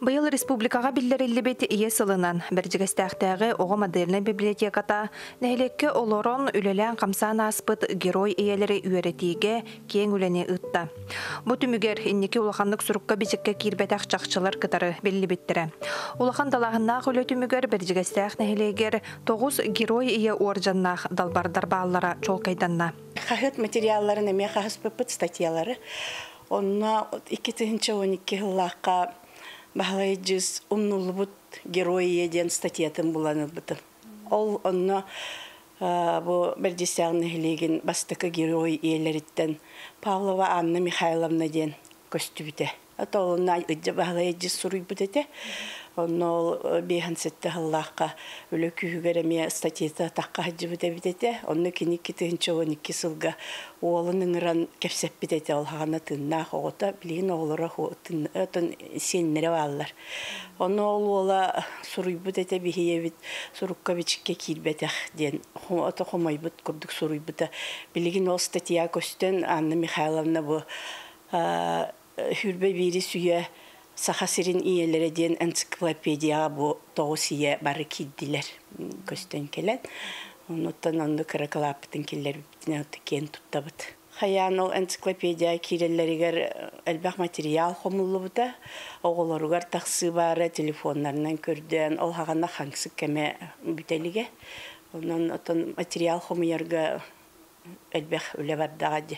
Быйыл республикага биллериллибит ие сылынан бержигестәхтәге ого модерн библиотеката нәһелекке олорон үлелән камсан аспыт герой иелери үеретиге кең үләне ытта. Бу түмүгер инники улаханлык сурукка бижекке кирбетәх чакчылар кытары беллибиттере. Улахан далаһынна хөлө түмүгер бержигестәх нәһелегер 9 герой ие оржаннах далбардар бааллара чолкайданна. Хахыт материалларын эме хахыс пыпыт статьялары. Онна 2012 жыллакка Бахлайджис умнулбут герои еден статьятын буланып бытын. Ол онна бу бердисягны хилеген бастыкы герой иелериттен Павлова Анна Михайловна ден көстүбүтэ. Ата онна Бахлайджис суруй бутете. Онно бехансетте халлакка өлө күгереме статьята такка хаҗыбыта битете. Онны киник 2012 сылга оолунун ран кепсеп битете ол хагана тынна хогота билген оолора хотын өтөн сеннере баллар. Онно ола суруй бутете бихиебит сурукка бичикке кирбетех ден. Ото хомойбут курдук суруй бута билген ол статья көстөн Анна Михайловна бу хүрбе бири сүйе Сахасирин иелері ден энциклопедия бу тоғысия бары киддилер көстен келен. Оныттан онды кыракалапытын келер бітіне өті кен тұттабыт. Хаян ол энциклопедия кирелерігер әлбәқ материал хомылы бұта. Оғыларығар тақсы бары телефонларынан көрден. Ол хағанда хаңсы кәме бүтеліге. Онын материал хомыярға әлбәқ өлі бардағады.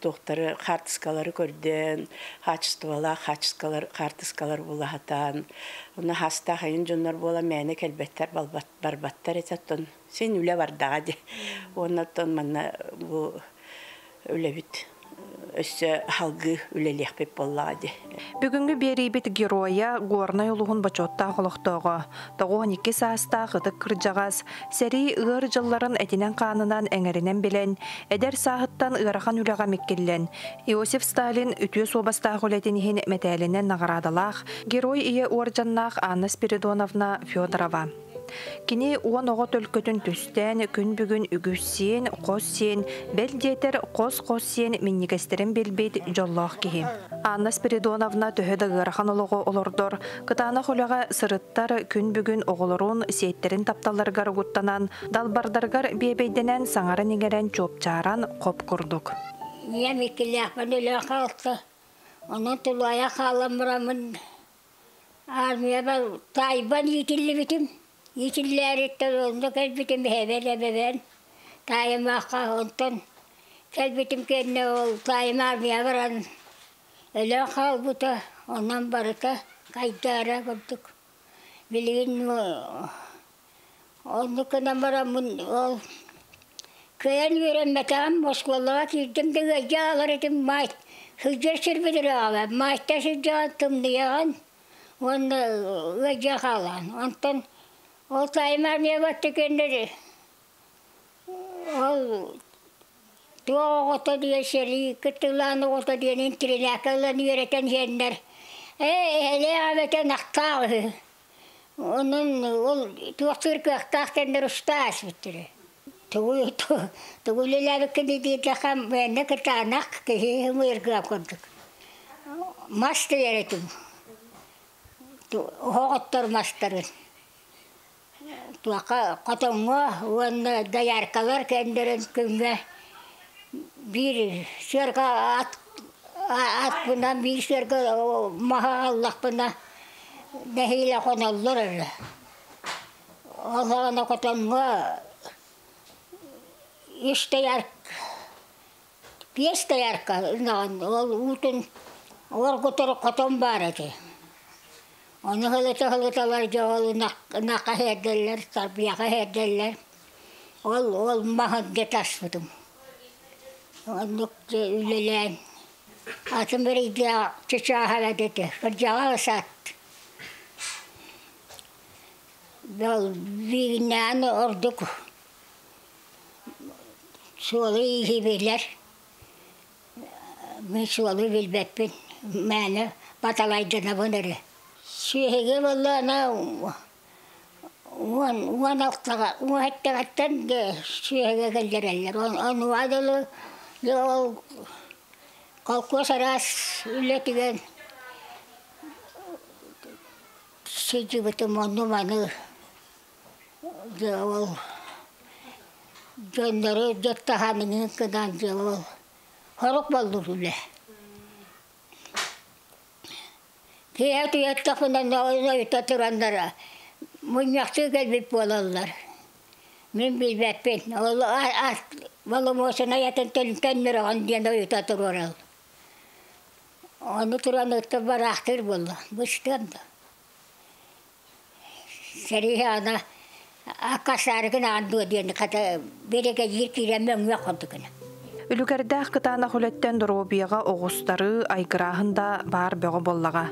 Тоқтары қартыскалары көрден, қартыскалар бола хатан. Оны хаста қайын жонлар бола мәні кәлбәттер барбаттар ететтен. Сен өлі бардағады. Оннаттан манна өлі бүт. Өссі халғы өлелек беп боллағады. Бүгінгі берейбет героя горнай улуғын бачотта қолықтығы. Тоғуын 2 сааста ғыдық кырджағаз, сәрі ұғыр жылларын әтінен қанынан әңерінен білен, әдер сағыттан ұғырақан үліға меккелен. Иосиф Сталин үтіе собастағы олетінігін мәтәлінен нағырадалақ, герой ие оржаннақ Анна Спиридоновна Федорова. Кини уон оғот өлкөтін түстен, күн бүгін үгіссен, қоссен, бәл детер қос-қоссен миннигестерін белбейд жоллақ кейі. Анна Спиридоновна төхеді ғырахан олығы олордор, кытаны қолаға сырыттар күн бүгін оғылырун сейттерін тапталарғар ұғыттанан, далбардарғар бейбейденен саңарын егерен чопчаран қоп күрдік. Мен мекеліқпен өлі қалды. Оның тұлая қаламырамын. Армия бар тайбан етілі бітім. Yitilleritler onda kalbitim hevel tayımakka ondan kalbitim kendine ol tayımar bir varan öyle kalbuta ondan barıta kaydara gördük bilgin onu kadar baramın o köyen veremetem Moskvalığa girdim de geceler edim may hıcır sürbedir abi mayta sıcaktım diyen onu gece kalan ondan o taymar niye battı kendiri? O tuğ diye seri, kıtılan ota diye nintirin akıllarını yöneten jenler. Hele avete naktağı. Onun tuğ Türk'ü aktağı kendir ustaş bittiri. Tuğ lülevi kendi diyeceğim ben ne kadar nak ki mıyırgıya koyduk. Master yeretim. Hoğuttur masterın. Tuaka katonga wan dayarkalar kendiren künge bir sırka at buna bir sırka maha Allah buna nehiyle konulur. Allah'ına katonga piyeste yarka utun orkutur katon barati. Onu hılıtalar çoğulu naka herderler, tarpiyaka herderler. Ol mahadde tasmadım. Onu ülelen. Atım bir iddia çiçağı hala dedi. Kırcağı sat. Bir nane orduk. Sualı iyi birler. Ben sualı bilbetbin. Mene batalaycına bunları. Şehirge vallahi na wan alttaga hatta de şehirge geldireller. On vadalı yol kalkosaras ületigen Сиди в этом маны. Делал. Жоннары жаттаханын кыдан делал. Хорок болду үле. Кейәту яттахынан ойта тұрандара. Мұньяқты кәлбіп болалар. Мен білбәппен. Балым осына ятын төлінтәнмір оған ден ойта тұрарал. Оны тұран өтті барақтыр болды. Бұштамды. Сәрі ана ақасарығын анды өдені қата береге еркеремен өқындығыны. Үлүгәрдәх кытаана хүләттен дробияга оғустары айгырахында бар бөҕө боллаға.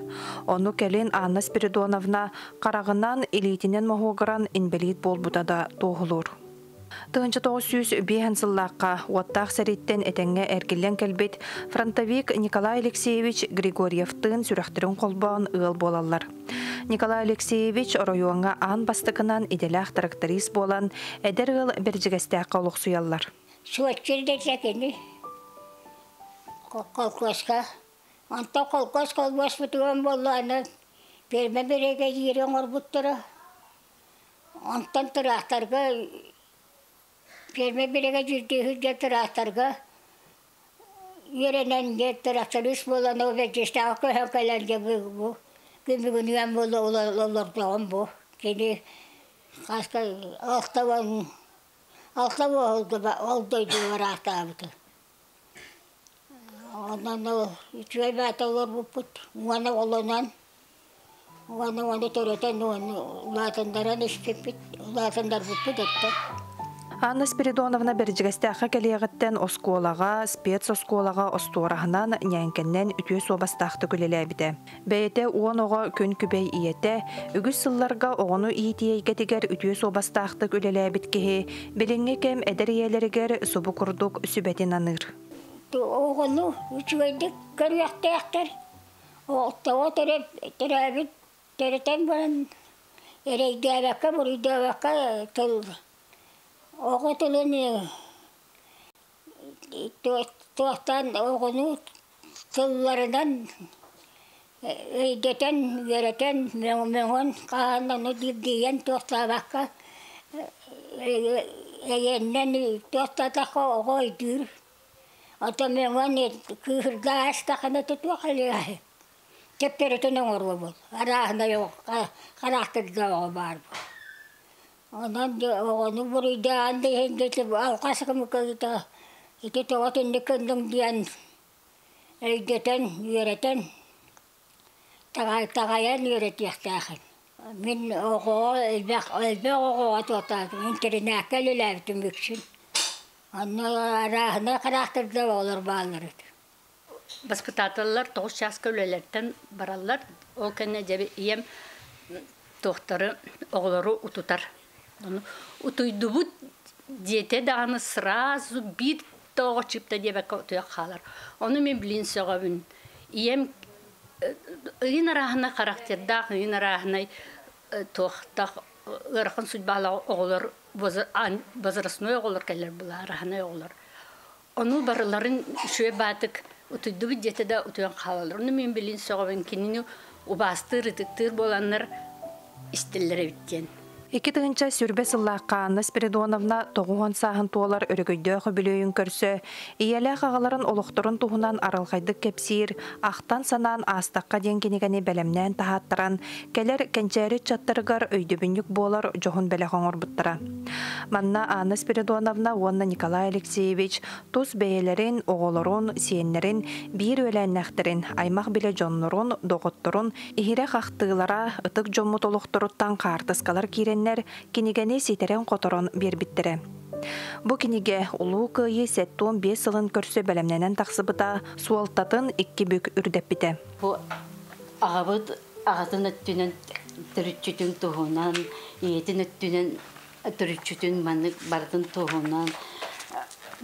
Ону келин Анна Спиридоновна қарағынан элитинен моһугыран инвалид болбутада тоғылур. 1905 сыллаққа уаттақ сәриттен әтәңе әргілен кәлбет фронтовик Николай Алексеевич Григорьевтың сүрәхтірін қолбауын ыл болалар. Николай Алексеевич районға ан бастықынан иделәқ тракторист болан әдір ыл біржігістәққа олықсуялар. Суатчерде сәкені. Колкосқа. Анта колкос колбас бұтыған болланы. Берме береге ерен орбуттыры. Антан тұрақтарға Перме береге жүрді хүлде тұрақтарға еренен тұрақтарыс боланы өбәкешті ақы хөкәләнге бұл. Күмігін үйен болы олардығын бұл. Кені қасқа алтава олдойды бар ақтабыды. Онан үтвей бәті олар бұппыт. Оны олынан. Оны төретін ұлатындаран ішпеппет. Ұлатындар бұппыт етті. Анна Спиридоновна бәржігістәқі кәлеғіттен осколаға, спецосколаға остуарағынан нәңкеннен үтіе собастақты көлеләбіді. Бәйеті оған оға көн күбәй иеті, үгіз сылларға оғыну иетейгетігер үтіе собастақты көлеләбіт кеге, біліңе кәм әдір иелерігер собу күрдік сүбәтін аныр. Оғыну үтіойдік көріяқтаяқтар. Оқтауы түрәбіт түрітен бұрын әрейді әбәкқа, бұрыйды әбәкқа тұлды. Оғытылын тоқтан оғыну тылларынан өйдетен, веретен, мөңін қағаннаны дебдейен тоқтабаққа әйеннен тоқтатаққа оғойдыр. Ата мөңін күрді астақаны тұтуақылығы. Тептеретінің орғы бұл. Арағында жоқ, қарақтырды оғы бар бұл. Ondan onu buraya anda hengetip alqasıqımı kıyıda. İti toğatın nükündüm diyen öydeten, yöreten, tağayan yöretiyaktağı. Min oğuğa, ölbek oğuğa toğatadım. İnterinakkel öləvdim yüksün. Onu arağına qaraktırdı olur bağlarıdı. Baspıtatlılar toğuz şaskı ölelerden barallar. O kenne cebi iyem toğtarı oğulları ututar. Утойду бут дете дағаны сразу bir тоғы чипта дебекка утуяқ қалар. Оны мен білін соғабын. Ием үйін арағына қарақтердақ, үйін арағына тоқтақ ұрқын судбалы оғылар, базарысыны оғылар кәлер бұла, арағына оғылар. Оны барыларын шөе батық утойду бут дете да утуяқ қалалар. Оны мен білін соғабын кенені убастыр, ытықтыр боланлар істелері біттен. Iki tığınca sürbe sılлаққа Анна Спиридоновна тоғуған сағын туолар өрігөйдөғі білөйін көрсі, иелі қағаларын олықтырын туғынан аралғайдық кепсир, ақтан санан астаққа денгенегені бәлемнен тахаттыран, кәлер кәнчәрі чаттырғар өйдөбінік болар жоғын бәліғын орбыттыра. Манна Анна Спиридоновна онна Николай Алексеевич тұз бәйелерін, оғылырын, сиенлерін, бір өләннәқтірін, аймақ біле жонлырын, доғыттырын, ихире қақтығылара, ытық жоммут олықтырыттан қартысқалар кейрен кинигени ситерен которон бербиттире. Бу киниге улуу кыйы сеттуон 5 сылын көрсө бәлемненен тақсыбыта суалтатын 2 бүк үрдеппите. Бу ағабыт ағатын өттүнен түрүтчүтүн туһунан, иетин өттүнен түрүтчүтүн маннык бардын туһунан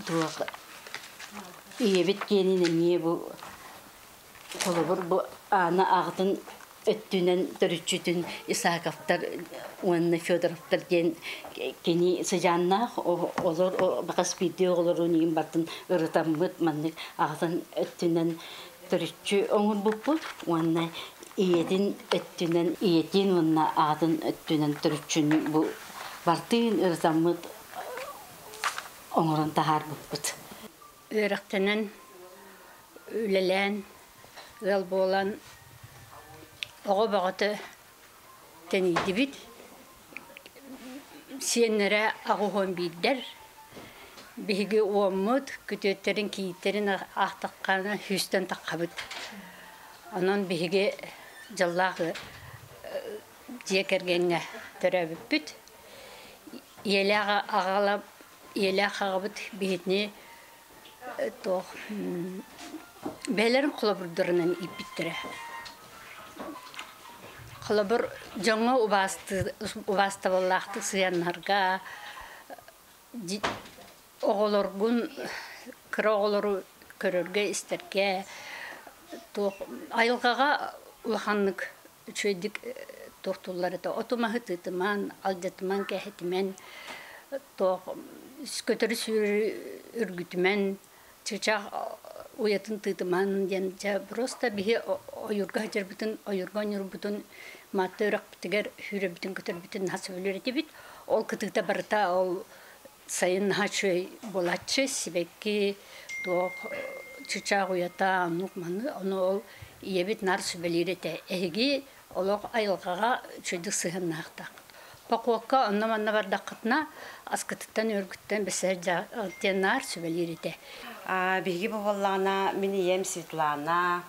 туак иебит кенин эмие бу колобур бу ана ағатын өттүнен түрүчүтүн Исааковтар, Уанна Федоровтар ген кени сыжаннах олор бакас видео олорун ин бартын ырытаммыт маннык ағатын өттүнен төрүччү оңун буппут уанна иедин өттүнен иедин уанна аатын өттүнен төрүччүн бу бартын ырзаммыт оңорон тахар буппут. Өрөктенен үлелен ыл болан ого багыты тенидибит сиеннере агухон биддер биги уоммут күтөттерин кийиттерин ахтакканы хүстен таккабыт. Анан биги жаллагы жекергенне төрөбүт. Елага агалап еле қағабыт бетіне бәлерін құлабырдырынан иппіттірі. Құлабыр жаңа ұбасты болақты сыянларға оғылырғын кірі оғылыры көрерге істерге айылғаға ұлғанлық үшөйдік тоқтулары да отымағы тұтыман, алдетіман кәхетімен көтөрү үргүтмен чычак уятын тытыман денче просто бихи ойурга хажырбытын ойурга нюрбутун матырак битигер хүрөбүтүн көтөрбүтүн хасыбөлөрөти бит ол кытыкта барта ол сайын хачой болачы сибекки то чычак уята нукманы ону ол иебит нар сүбелирете эги олок айылгага чөйдү сыгыннакта Пакуакка аннаманна бардақытна аскыттан өргіттен бісер тенар сөбелерді. Биги бабаллана мини ем Светлана,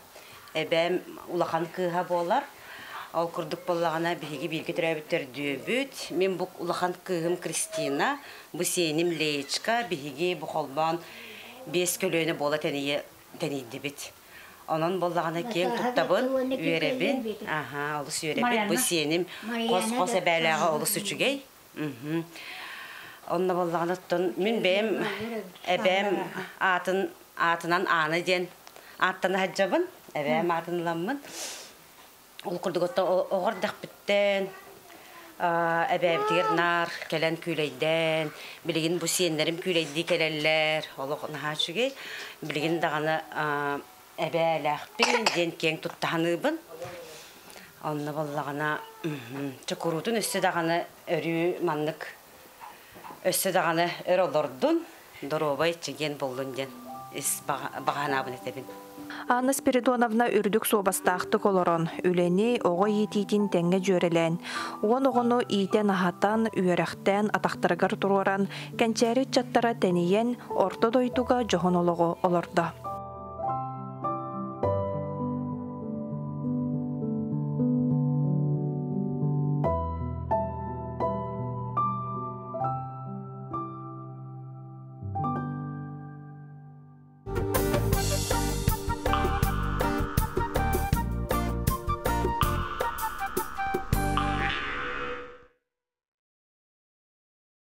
эбем улахан кыға болар. Ол күрдік боллағана биги билгі түрәбіттер дөбіт. Мен бұл улахан кыгым Кристина, бұл сенім Леечка, биги бұқолбан 5 көлөні бола тәнейді бит. Onun bollağına ken tutabın, üyerebin. Aha, olus üyerebin. Bu senim kos ebelağı olus üçügey. Onun bollağına tutun. Min benim ebem atından anı den. Attan hacabın. Ebem atınlanmın. Ol kurduk otta oğardak bitten. Ebem tiger nar, kelen küleyden. Bilgin bu senlerim küleydi keleller. Oluğun haçügey. Bilgin dağını Эбәләхпен ден кең туттаныбын. Онны боллағына чукурутун өсті дағаны өрі маннык өсті дағаны өр олордун доробай чеген болдун ден бағанабын етебін. Анна Спиридоновна үрдік собастақты колорон, үлені оғы етейтін тәңге жөрелен. Оғын-оғыны ийтен ахаттан, үйеректен, атақтырғар тұроран, кәнчәрі чаттара тәнейен, орта дойтуға жоғын олығы олорды.